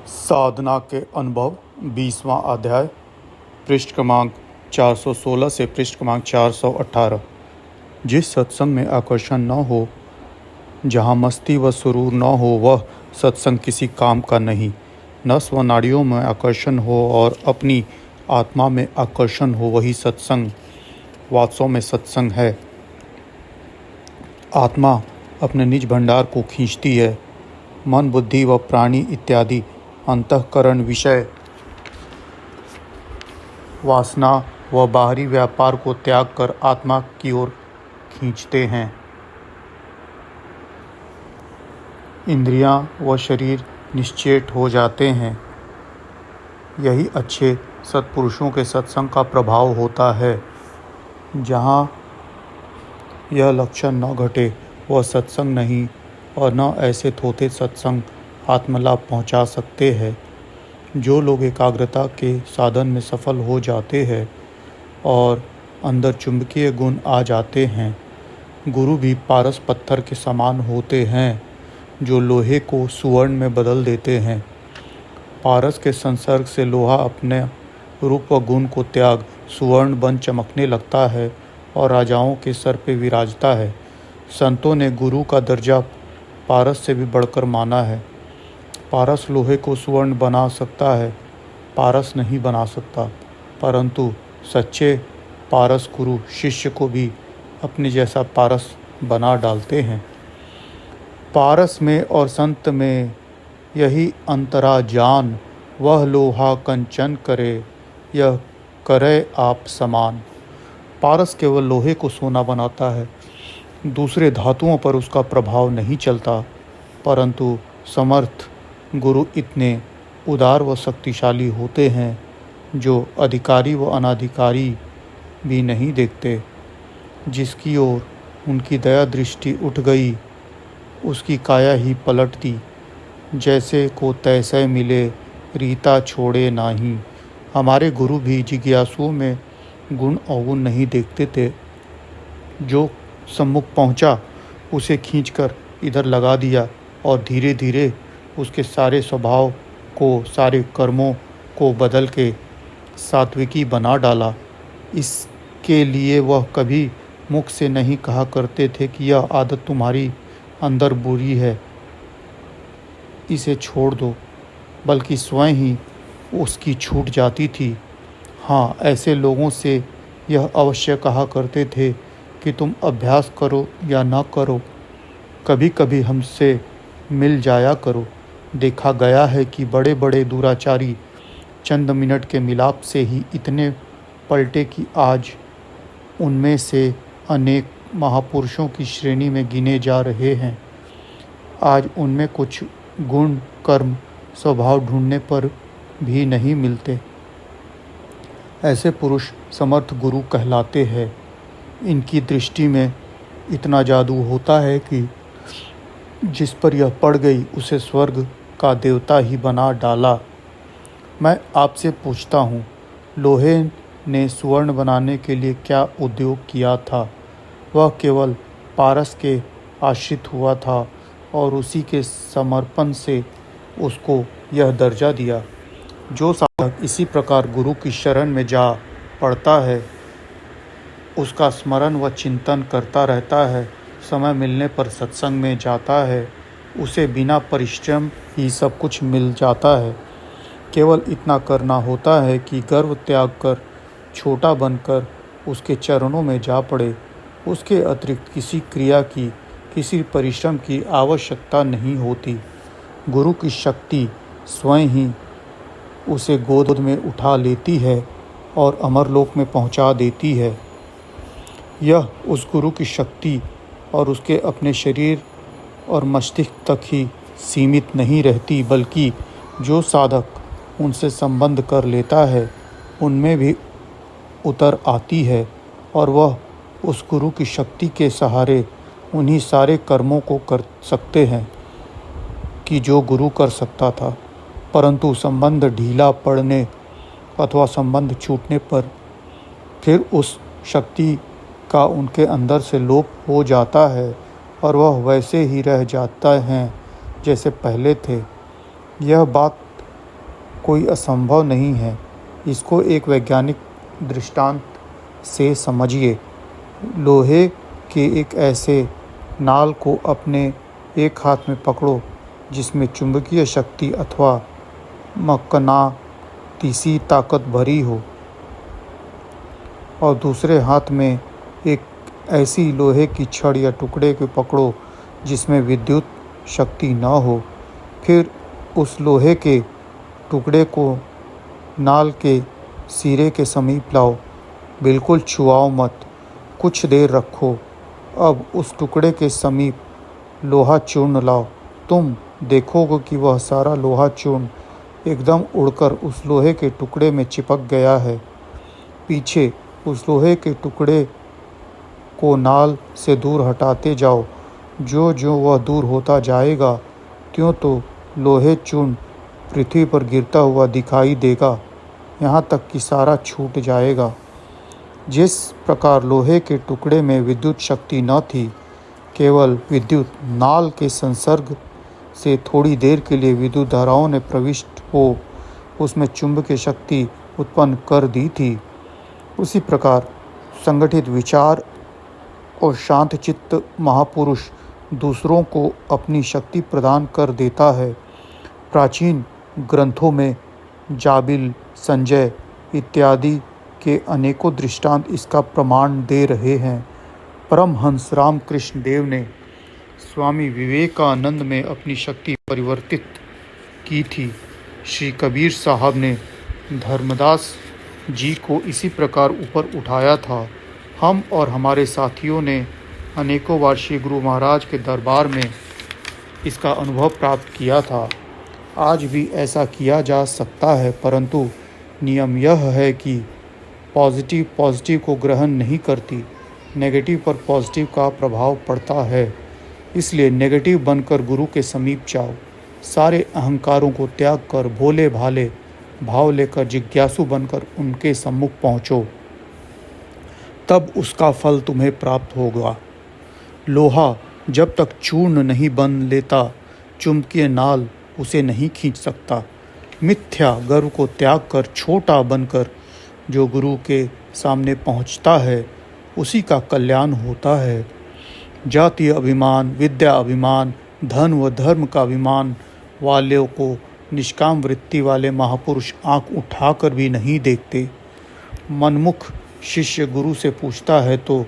साधना के अनुभव 20वां अध्याय पृष्ठ क्रमांक 416 से पृष्ठ क्रमांक 418। जिस सत्संग में आकर्षण न हो, जहाँ मस्ती व सुरूर न हो, वह सत्संग किसी काम का नहीं। नस व नाड़ियों में आकर्षण हो और अपनी आत्मा में आकर्षण हो, वही सत्संग वास्तव में सत्संग है। आत्मा अपने निज भंडार को खींचती है। मन, बुद्धि व प्राणी इत्यादि अंतःकरण विषय वासना व बाहरी व्यापार को त्याग कर आत्मा की ओर खींचते हैं। इंद्रियां व शरीर निश्चेत हो जाते हैं। यही अच्छे सत्पुरुषों के सत्संग का प्रभाव होता है। जहाँ यह लक्षण न घटे, वह सत्संग नहीं, और न ऐसे थोथे सत्संग आत्मलाभ पहुँचा सकते हैं। जो लोग एकाग्रता के साधन में सफल हो जाते हैं और अंदर चुंबकीय गुण आ जाते हैं, गुरु भी पारस पत्थर के समान होते हैं, जो लोहे को सुवर्ण में बदल देते हैं। पारस के संसर्ग से लोहा अपने रूप व गुण को त्याग सुवर्ण बन चमकने लगता है और राजाओं के सर पे विराजता है। संतों ने गुरु का दर्जा पारस से भी बढ़कर माना है। पारस लोहे को सुवर्ण बना सकता है, पारस नहीं बना सकता, परंतु सच्चे पारस गुरु शिष्य को भी अपने जैसा पारस बना डालते हैं। पारस में और संत में यही अंतरा जान, वह लोहा कंचन करे, यह करे आप समान। पारस केवल लोहे को सोना बनाता है, दूसरे धातुओं पर उसका प्रभाव नहीं चलता, परंतु समर्थ गुरु इतने उदार व शक्तिशाली होते हैं, जो अधिकारी व अनाधिकारी भी नहीं देखते। जिसकी ओर उनकी दया दृष्टि उठ गई, उसकी काया ही पलट दी। जैसे को तैसे मिले, रीता छोड़े नाही। हमारे गुरु भी जिज्ञासुओं में गुण अवगुण नहीं देखते थे। जो सम्मुख पहुंचा, उसे खींचकर इधर लगा दिया और धीरे धीरे उसके सारे स्वभाव को, सारे कर्मों को बदल के सात्विकी बना डाला। इसके लिए वह कभी मुख से नहीं कहा करते थे कि यह आदत तुम्हारी अंदर बुरी है, इसे छोड़ दो, बल्कि स्वयं ही उसकी छूट जाती थी। हाँ, ऐसे लोगों से यह अवश्य कहा करते थे कि तुम अभ्यास करो या न करो, कभी कभी हमसे मिल जाया करो। देखा गया है कि बड़े बड़े दुराचारी चंद मिनट के मिलाप से ही इतने पलटे कि आज उनमें से अनेक महापुरुषों की श्रेणी में गिने जा रहे हैं। आज उनमें कुछ गुण, कर्म, स्वभाव ढूंढने पर भी नहीं मिलते। ऐसे पुरुष समर्थ गुरु कहलाते हैं। इनकी दृष्टि में इतना जादू होता है कि जिस पर यह पड़ गई, उसे स्वर्ग का देवता ही बना डाला। मैं आपसे पूछता हूँ, लोहे ने सुवर्ण बनाने के लिए क्या उद्योग किया था? वह केवल पारस के आश्रित हुआ था और उसी के समर्पण से उसको यह दर्जा दिया। जो साधक इसी प्रकार गुरु की शरण में जा पड़ता है, उसका स्मरण व चिंतन करता रहता है, समय मिलने पर सत्संग में जाता है, उसे बिना परिश्रम ही सब कुछ मिल जाता है। केवल इतना करना होता है कि गर्व त्याग कर छोटा बनकर उसके चरणों में जा पड़े। उसके अतिरिक्त किसी क्रिया की, किसी परिश्रम की आवश्यकता नहीं होती। गुरु की शक्ति स्वयं ही उसे गोद में उठा लेती है और अमरलोक में पहुंचा देती है। यह उस गुरु की शक्ति और उसके अपने शरीर और मस्तिष्क तक ही सीमित नहीं रहती, बल्कि जो साधक उनसे संबंध कर लेता है, उनमें भी उतर आती है और वह उस गुरु की शक्ति के सहारे उन्हीं सारे कर्मों को कर सकते हैं कि जो गुरु कर सकता था। परंतु संबंध ढीला पड़ने अथवा संबंध छूटने पर फिर उस शक्ति का उनके अंदर से लोप हो जाता है और वह वैसे ही रह जाता है जैसे पहले थे। यह बात कोई असंभव नहीं है। इसको एक वैज्ञानिक दृष्टांत से समझिए। लोहे के एक ऐसे नाल को अपने एक हाथ में पकड़ो जिसमें चुंबकीय शक्ति अथवा मकनातीसी ताकत भरी हो, और दूसरे हाथ में एक ऐसी लोहे की छड़ या टुकड़े को पकड़ो जिसमें विद्युत शक्ति न हो। फिर उस लोहे के टुकड़े को नाल के सिरे के समीप लाओ। बिल्कुल छुआओ मत, कुछ देर रखो। अब उस टुकड़े के समीप लोहा चूर्ण लाओ। तुम देखोगे कि वह सारा लोहा चूर्ण एकदम उड़कर उस लोहे के टुकड़े में चिपक गया है। पीछे उस लोहे के टुकड़े को नाल से दूर हटाते जाओ। जो जो वह दूर होता जाएगा त्यों तो लोहे चूर्ण पृथ्वी पर गिरता हुआ दिखाई देगा, यहाँ तक कि सारा छूट जाएगा। जिस प्रकार लोहे के टुकड़े में विद्युत शक्ति न थी, केवल विद्युत नाल के संसर्ग से थोड़ी देर के लिए विद्युत धाराओं ने प्रविष्ट हो उसमें चुंबकीय शक्ति उत्पन्न कर दी थी, उसी प्रकार संगठित विचार और शांत चित्त महापुरुष दूसरों को अपनी शक्ति प्रदान कर देता है। प्राचीन ग्रंथों में जाबिल, संजय इत्यादि के अनेकों दृष्टांत इसका प्रमाण दे रहे हैं। परमहंस रामकृष्ण देव ने स्वामी विवेकानंद में अपनी शक्ति परिवर्तित की थी। श्री कबीर साहब ने धर्मदास जी को इसी प्रकार ऊपर उठाया था। हम और हमारे साथियों ने अनेकों बार श्री गुरु महाराज के दरबार में इसका अनुभव प्राप्त किया था। आज भी ऐसा किया जा सकता है, परंतु नियम यह है कि पॉजिटिव को ग्रहण नहीं करती, नेगेटिव पर पॉजिटिव का प्रभाव पड़ता है। इसलिए नेगेटिव बनकर गुरु के समीप जाओ। सारे अहंकारों को त्याग कर भोले भाले भाव लेकर जिज्ञासु बनकर उनके सम्मुख पहुँचो, तब उसका फल तुम्हें प्राप्त होगा। लोहा जब तक चूर्ण नहीं बन लेता, चुंबकीय नाल उसे नहीं खींच सकता। मिथ्या गर्व को त्याग कर छोटा बनकर जो गुरु के सामने पहुंचता है, उसी का कल्याण होता है। जातीय अभिमान, विद्या अभिमान, धन व धर्म का अभिमान वालों को निष्काम वृत्ति वाले महापुरुष आंख उठाकर भी नहीं देखते। मनमुख शिष्य गुरु से पूछता है तो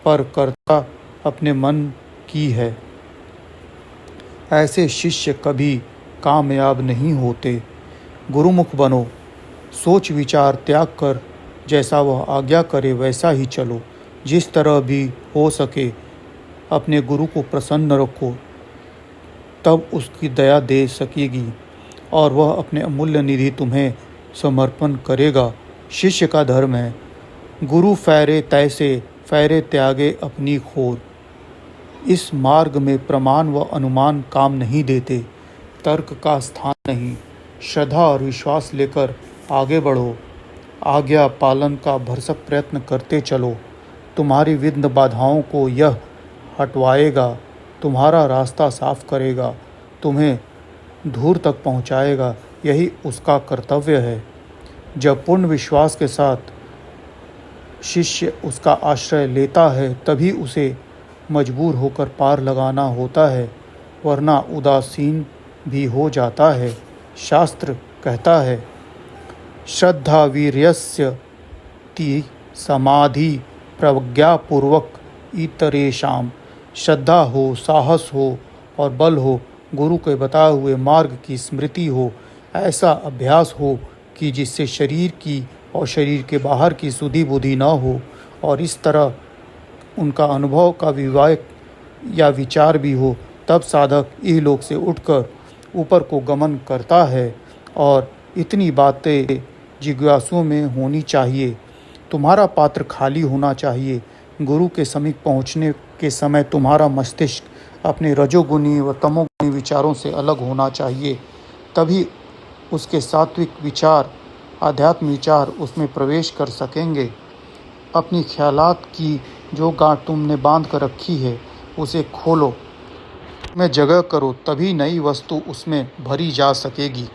पर करता अपने मन की है। ऐसे शिष्य कभी कामयाब नहीं होते। गुरुमुख बनो, सोच विचार त्याग कर जैसा वह आज्ञा करे वैसा ही चलो। जिस तरह भी हो सके अपने गुरु को प्रसन्न रखो, तब उसकी दया दे सकेगी और वह अपने अमूल्य निधि तुम्हें समर्पण करेगा। शिष्य का धर्म है, गुरु फेरे तैसे फेरे त्यागे अपनी खोर। इस मार्ग में प्रमाण व अनुमान काम नहीं देते, तर्क का स्थान नहीं। श्रद्धा और विश्वास लेकर आगे बढ़ो। आज्ञा पालन का भरसक प्रयत्न करते चलो। तुम्हारी विघ्न बाधाओं को यह हटवाएगा, तुम्हारा रास्ता साफ करेगा, तुम्हें धूर तक पहुंचाएगा। यही उसका कर्तव्य है। जब पूर्ण विश्वास के साथ शिष्य उसका आश्रय लेता है, तभी उसे मजबूर होकर पार लगाना होता है, वरना उदासीन भी हो जाता है। शास्त्र कहता है, श्रद्धा वीर्यस्य ति समाधि प्रज्ञापूर्वक इतरेषाम। श्रद्धा हो, साहस हो और बल हो, गुरु के बताए हुए मार्ग की स्मृति हो, ऐसा अभ्यास हो कि जिससे शरीर की और शरीर के बाहर की सुधि बुद्धि न हो, और इस तरह उनका अनुभव का विवेक या विचार भी हो, तब साधक इहलोक से उठकर ऊपर को गमन करता है। और इतनी बातें जिज्ञासुओं में होनी चाहिए। तुम्हारा पात्र खाली होना चाहिए। गुरु के समीप पहुँचने के समय तुम्हारा मस्तिष्क अपने रजोगुणी व तमोगुणी विचारों से अलग होना चाहिए, तभी उसके सात्विक विचार, आध्यात्म विचार उसमें प्रवेश कर सकेंगे। अपनी ख्यालात की जो गांठ तुमने बांध कर रखी है, उसे खोलो, में जगह करो, तभी नई वस्तु उसमें भरी जा सकेगी।